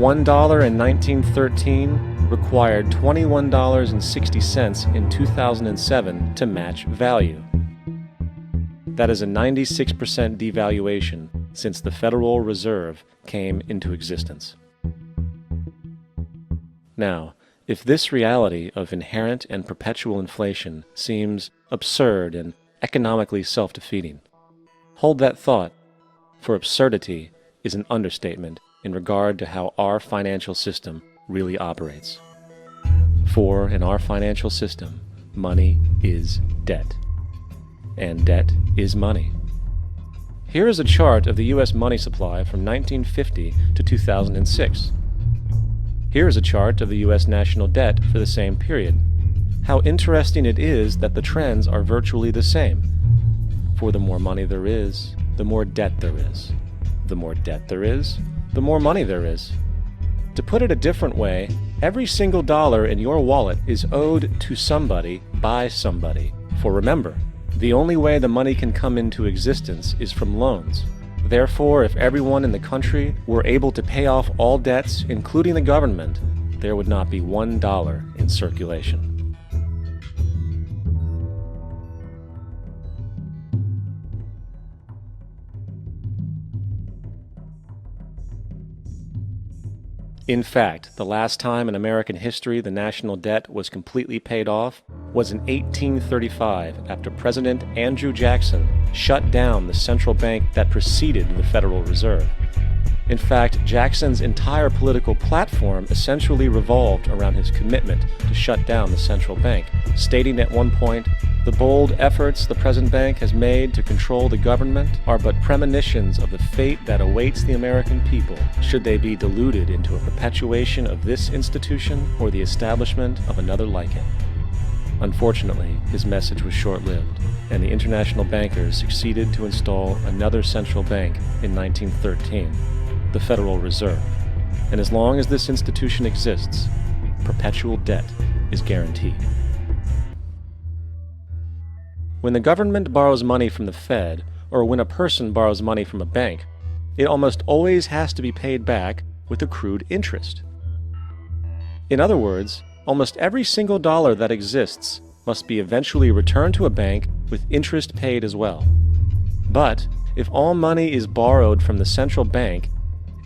$1 in 1913 required $21.60 in 2007 to match value. That is a 96% devaluation since the Federal Reserve came into existence. Now, if this reality of inherent and perpetual inflation seems absurd and economically self-defeating, hold that thought, for absurdity is an understatement in regard to how our financial system really operates. For in our financial system, money is debt, and debt is money. Here is a chart of the U.S. money supply from 1950 to 2006. Here is a chart of the U.S. national debt for the same period. How interesting it is that the trends are virtually the same. For the more money there is, the more debt there is. The more debt there is, the more money there is. To put it a different way, every single dollar in your wallet is owed to somebody by somebody. For remember, the only way the money can come into existence is from loans. Therefore, if everyone in the country were able to pay off all debts, including the government, there would not be $1 in circulation. In fact, the last time in American history the national debt was completely paid off was in 1835 after President Andrew Jackson shut down the central bank that preceded the Federal Reserve. In fact, Jackson's entire political platform essentially revolved around his commitment to shut down the central bank, stating at one point, "The bold efforts the present bank has made to control the government are but premonitions of the fate that awaits the American people should they be deluded into a perpetuation of this institution or the establishment of another like it." Unfortunately, his message was short-lived, and the international bankers succeeded to install another central bank in 1913, the Federal Reserve. And as long as this institution exists, perpetual debt is guaranteed. When the government borrows money from the Fed, or when a person borrows money from a bank, it almost always has to be paid back with accrued interest. In other words, almost every single dollar that exists must be eventually returned to a bank with interest paid as well. But if all money is borrowed from the central bank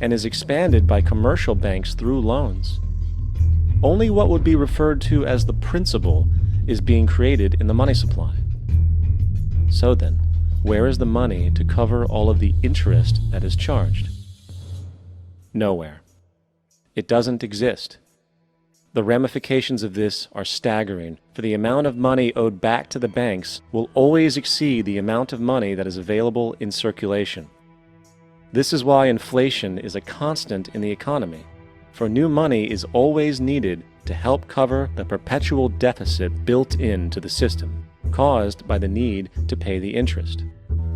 and is expanded by commercial banks through loans, only what would be referred to as the principal is being created in the money supply. So then, where is the money to cover all of the interest that is charged? Nowhere. It doesn't exist. The ramifications of this are staggering, for the amount of money owed back to the banks will always exceed the amount of money that is available in circulation. This is why inflation is a constant in the economy, for new money is always needed to help cover the perpetual deficit built into the system, caused by the need to pay the interest.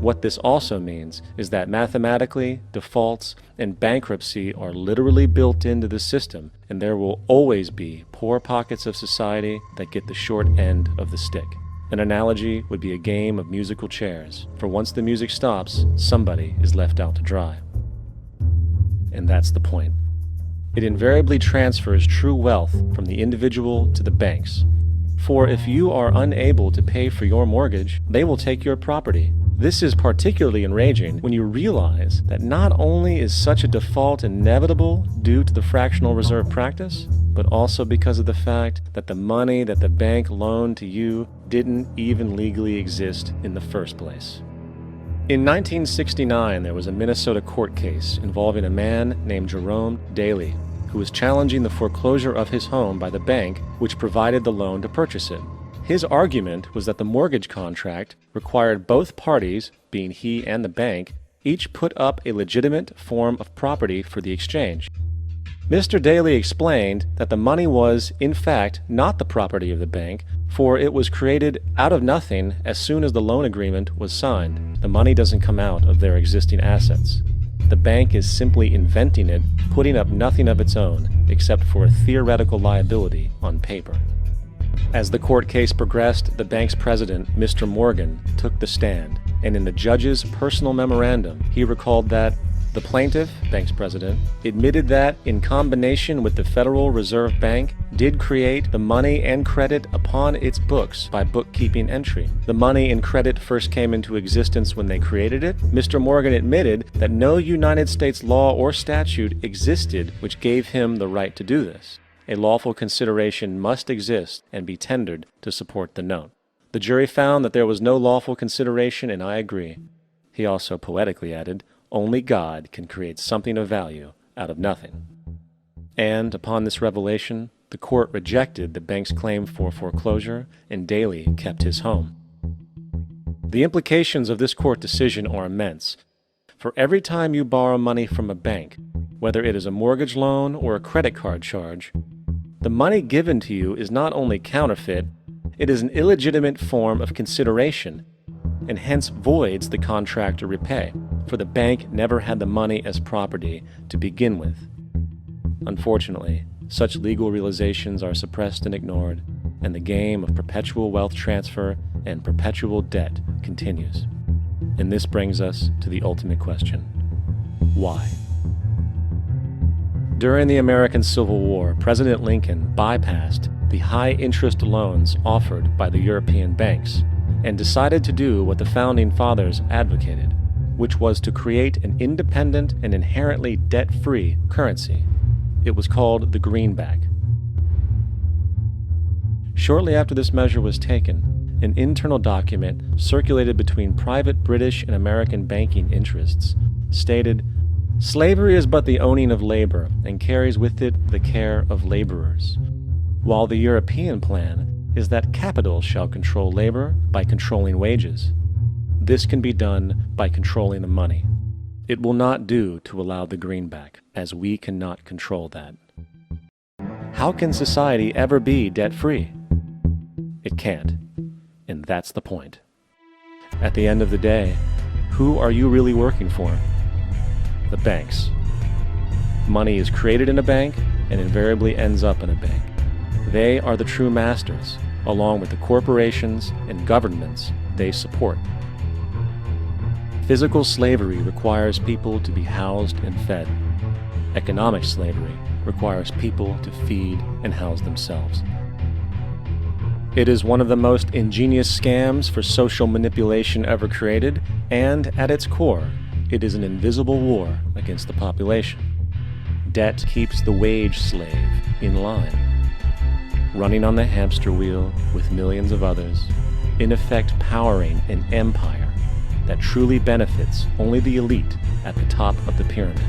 What this also means is that mathematically, defaults and bankruptcy are literally built into the system, and there will always be poor pockets of society that get the short end of the stick. An analogy would be a game of musical chairs, for once the music stops, somebody is left out to dry. And that's the point. It invariably transfers true wealth from the individual to the banks. For if you are unable to pay for your mortgage, they will take your property. This is particularly enraging when you realize that not only is such a default inevitable due to the fractional reserve practice, but also because of the fact that the money that the bank loaned to you didn't even legally exist in the first place. In 1969, there was a Minnesota court case involving a man named Jerome Daly, who was challenging the foreclosure of his home by the bank which provided the loan to purchase it. His argument was that the mortgage contract required both parties, being he and the bank, each put up a legitimate form of property for the exchange. Mr. Daly explained that the money was, in fact, not the property of the bank, for it was created out of nothing as soon as the loan agreement was signed. The money doesn't come out of their existing assets. The bank is simply inventing it, putting up nothing of its own, except for a theoretical liability on paper. As the court case progressed, the bank's president, Mr. Morgan, took the stand, and in the judge's personal memorandum, he recalled that The plaintiff, bank's president, admitted that, in combination with the Federal Reserve Bank, did create the money and credit upon its books by bookkeeping entry. The money and credit first came into existence when they created it. Mr. Morgan admitted that no United States law or statute existed which gave him the right to do this. A lawful consideration must exist and be tendered to support the note. The jury found that there was no lawful consideration, and I agree. He also poetically added, "Only God can create something of value out of nothing." And upon this revelation, the court rejected the bank's claim for foreclosure, and Daly kept his home. The implications of this court decision are immense. For every time you borrow money from a bank, whether it is a mortgage loan or a credit card charge, the money given to you is not only counterfeit, it is an illegitimate form of consideration, and hence voids the contract to repay, for the bank never had the money as property to begin with. Unfortunately, such legal realizations are suppressed and ignored, and the game of perpetual wealth transfer and perpetual debt continues. And this brings us to the ultimate question: why? During the American Civil War, President Lincoln bypassed the high-interest loans offered by the European banks and decided to do what the Founding Fathers advocated, which was to create an independent and inherently debt-free currency. It was called the greenback. Shortly after this measure was taken, an internal document circulated between private British and American banking interests stated, "Slavery is but the owning of labor, and carries with it the care of laborers, while the European plan is that capital shall control labor by controlling wages. This can be done by controlling the money. It will not do to allow the greenback, as we cannot control that." How can society ever be debt-free? It can't, and that's the point. At the end of the day, who are you really working for? The banks. Money is created in a bank and invariably ends up in a bank. They are the true masters, along with the corporations and governments they support. Physical slavery requires people to be housed and fed. Economic slavery requires people to feed and house themselves. It is one of the most ingenious scams for social manipulation ever created, and at its core, it is an invisible war against the population. Debt keeps the wage slave in line, running on the hamster wheel with millions of others, in effect powering an empire that truly benefits only the elite at the top of the pyramid.